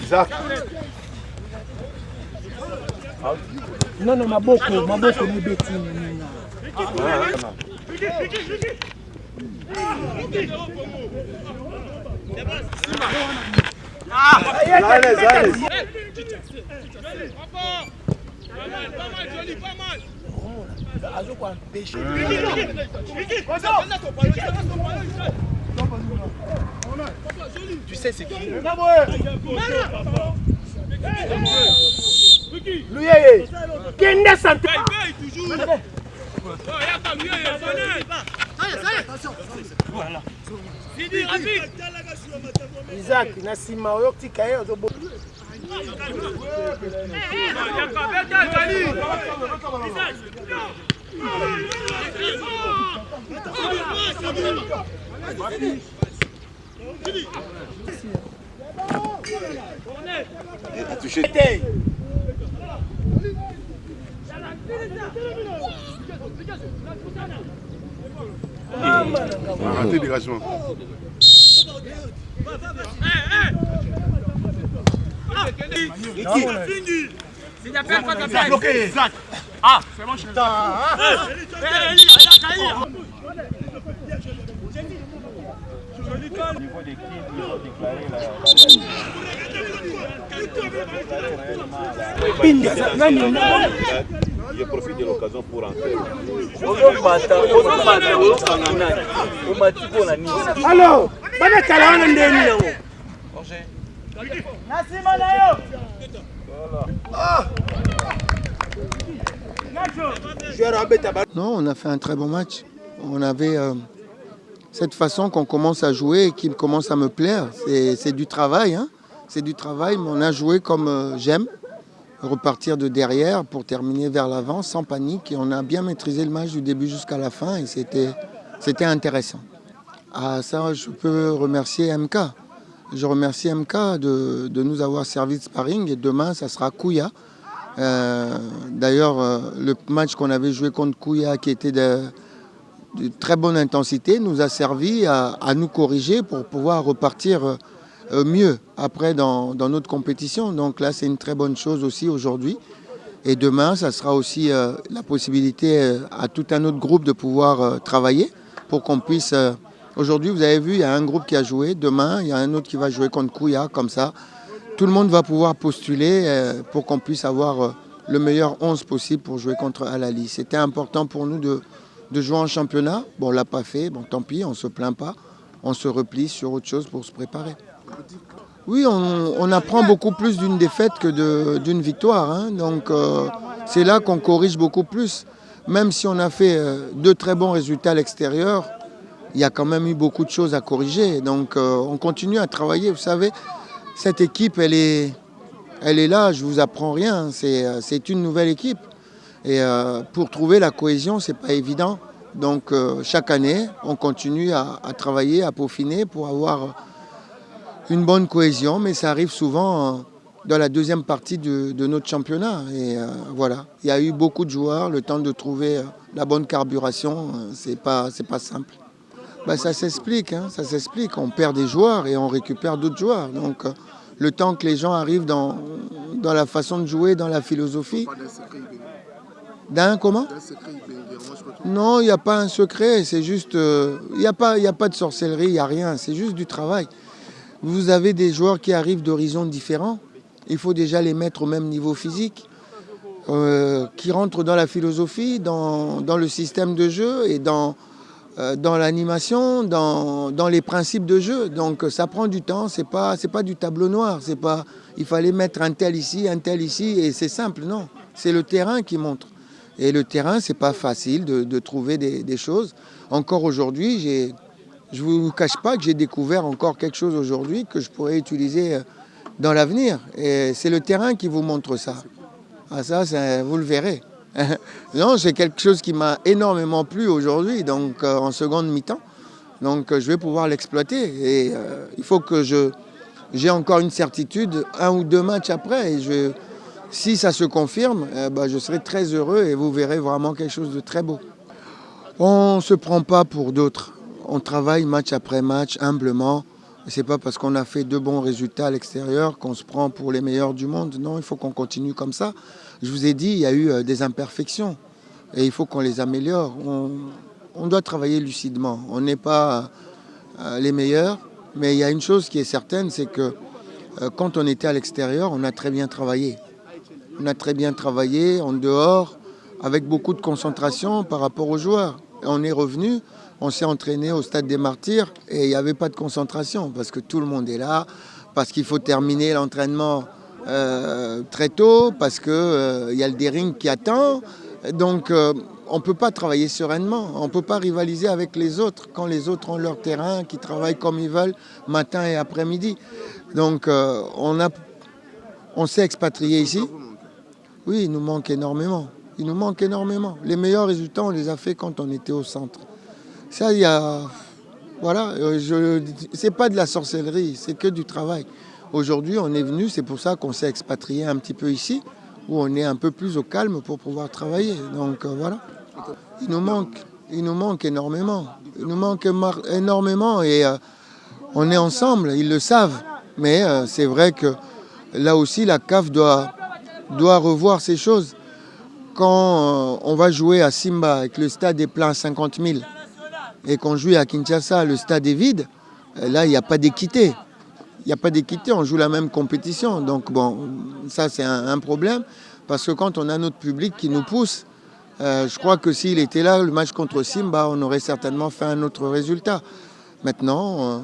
Ça. Non, non, maboko ni beti. Allez. Pas mal, joli, pas mal. Tu sais c'est qui? Lui, Kende Santé. Voilà. Fini, rapide. Isaac, Nassima, Oyokti Kaye, Ozobo. A touché. Arrêtez dégagement. Ah, c'est bon, je suis Au niveau des kills, ils ont déclaré Je profite de l'occasion pour entrer. Alors, bana kala ndeni yango. Non, on a fait un très bon match. On avait cette façon qu'on commence à jouer et qui commence à me plaire. C'est du travail, hein. C'est du travail, mais on a joué comme j'aime. Repartir de derrière pour terminer vers l'avant sans panique. Et on a bien maîtrisé le match du début jusqu'à la fin et c'était intéressant. Ah, ça, je peux remercier MK. Je remercie MK de nous avoir servi de sparring et demain, ça sera Kouya. D'ailleurs, le match qu'on avait joué contre Kouya, qui était de très bonne intensité, nous a servi à nous corriger pour pouvoir repartir mieux après dans notre compétition. Donc là, c'est une très bonne chose aussi aujourd'hui. Et demain, ça sera aussi la possibilité à tout un autre groupe de pouvoir travailler pour qu'on puisse... Aujourd'hui, vous avez vu, il y a un groupe qui a joué. Demain, il y a un autre qui va jouer contre Kouya, comme ça. Tout le monde va pouvoir postuler pour qu'on puisse avoir le meilleur 11 possible pour jouer contre Al-Ahly. C'était important pour nous de jouer en championnat. Bon, on ne l'a pas fait, bon, tant pis, on ne se plaint pas. On se replie sur autre chose pour se préparer. Oui, on apprend beaucoup plus d'une défaite que d'une victoire, hein. Donc, c'est là qu'on corrige beaucoup plus. Même si on a fait de très bons résultats à l'extérieur, il y a quand même eu beaucoup de choses à corriger. Donc, on continue à travailler. Vous savez, cette équipe, elle est là, je ne vous apprends rien. C'est une nouvelle équipe. Et pour trouver la cohésion, ce n'est pas évident. Donc, chaque année, on continue à travailler, à peaufiner pour avoir une bonne cohésion. Mais ça arrive souvent dans la deuxième partie de notre championnat. Et voilà, il y a eu beaucoup de joueurs. Le temps de trouver la bonne carburation, c'est pas simple. Ben, ça s'explique, hein, ça s'explique. On perd des joueurs et on récupère d'autres joueurs. Donc, le temps que les gens arrivent dans la façon de jouer, dans la philosophie. D'un comment? Non, il n'y a pas un secret. C'est juste, il n'y a pas de sorcellerie, il n'y a rien. C'est juste du travail. Vous avez des joueurs qui arrivent d'horizons différents. Il faut déjà les mettre au même niveau physique, qui rentrent dans la philosophie, dans le système de jeu et dans l'animation, dans les principes de jeu. Donc ça prend du temps, c'est pas du tableau noir. Il fallait mettre un tel ici et c'est simple, non. C'est le terrain qui montre. Et le terrain, c'est pas facile de trouver des choses. Encore aujourd'hui, je ne vous cache pas que j'ai découvert encore quelque chose aujourd'hui que je pourrais utiliser dans l'avenir. Et c'est le terrain qui vous montre ça. Ah, ça, vous le verrez. Non, c'est quelque chose qui m'a énormément plu aujourd'hui, donc en seconde mi-temps. Donc je vais pouvoir l'exploiter. Et il faut que j'ai encore une certitude, 1 ou 2 matchs après. Et si ça se confirme, je serai très heureux et vous verrez vraiment quelque chose de très beau. On ne se prend pas pour d'autres. On travaille match après match, humblement. Ce n'est pas parce qu'on a fait de bons résultats à l'extérieur qu'on se prend pour les meilleurs du monde. Non, il faut qu'on continue comme ça. Je vous ai dit, il y a eu des imperfections et il faut qu'on les améliore. On doit travailler lucidement. On n'est pas les meilleurs, mais il y a une chose qui est certaine, c'est que quand on était à l'extérieur, on a très bien travaillé. On a très bien travaillé en dehors, avec beaucoup de concentration par rapport aux joueurs. Et on est revenu. On s'est entraîné au Stade des Martyrs et il n'y avait pas de concentration parce que tout le monde est là, parce qu'il faut terminer l'entraînement très tôt, parce qu'il y a le Dering qui attend. Donc on ne peut pas travailler sereinement, on ne peut pas rivaliser avec les autres quand les autres ont leur terrain, qui travaillent comme ils veulent matin et après-midi. Donc on s'est expatrié ici. Oui, il nous manque énormément. Il nous manque énormément. Les meilleurs résultats, on les a fait quand on était au centre. Ça, il y a... Voilà, c'est pas de la sorcellerie, c'est que du travail. Aujourd'hui, on est venu, c'est pour ça qu'on s'est expatrié un petit peu ici, où on est un peu plus au calme pour pouvoir travailler. Donc voilà. Il nous manque énormément. Il nous manque énormément et on est ensemble, ils le savent. Mais c'est vrai que là aussi, la CAF doit revoir ces choses. Quand on va jouer à Simba avec le stade est plein à 50 000, et qu'on joue à Kinshasa, le stade est vide, là, il n'y a pas d'équité. Il n'y a pas d'équité, on joue la même compétition. Donc, bon, ça, c'est un problème. Parce que quand on a notre public qui nous pousse, je crois que s'il était là, le match contre Simba, on aurait certainement fait un autre résultat. Maintenant,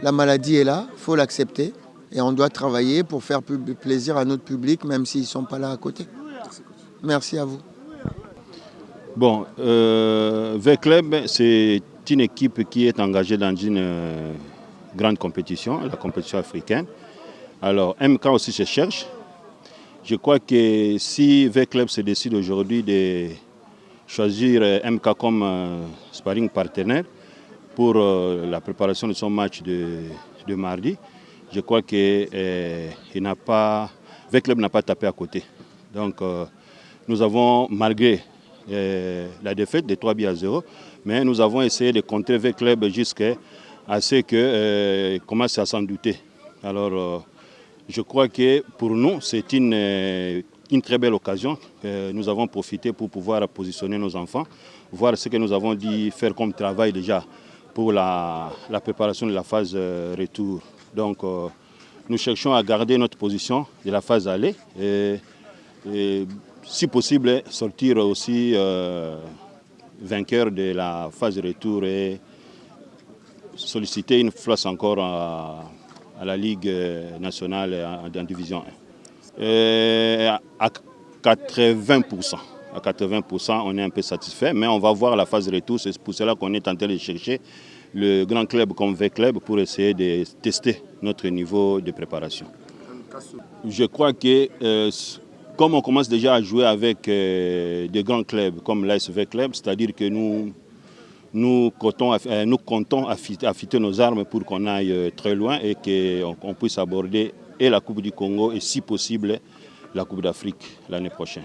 la maladie est là, il faut l'accepter. Et on doit travailler pour faire plaisir à notre public, même s'ils ne sont pas là à côté. Merci à vous. Bon, V-Club, c'est une équipe qui est engagée dans une grande compétition, la compétition africaine. Alors, MK aussi se cherche. Je crois que si V-Club se décide aujourd'hui de choisir MK comme sparring partenaire pour la préparation de son match de mardi, je crois que V-Club n'a pas tapé à côté. Donc, nous avons, malgré la défaite de 3-0, mais nous avons essayé de contrer V-Club jusqu'à ce qu'il commence à s'en douter. Alors, je crois que pour nous, c'est une très belle occasion. Nous avons profité pour pouvoir positionner nos enfants, voir ce que nous avons dit faire comme travail déjà pour la préparation de la phase retour. Donc, nous cherchons à garder notre position de la phase aller et si possible, sortir aussi vainqueur de la phase retour et solliciter une place encore à la Ligue nationale en Division 1. À 80%. À 80%, on est un peu satisfait, mais on va voir la phase retour. C'est pour cela qu'on est en train de chercher le grand club comme V-Club pour essayer de tester notre niveau de préparation. Je crois que comme on commence déjà à jouer avec des grands clubs comme l'ASV Club, c'est-à-dire que nous comptons affûter nos armes pour qu'on aille très loin et qu'on puisse aborder et la Coupe du Congo et si possible la Coupe d'Afrique l'année prochaine.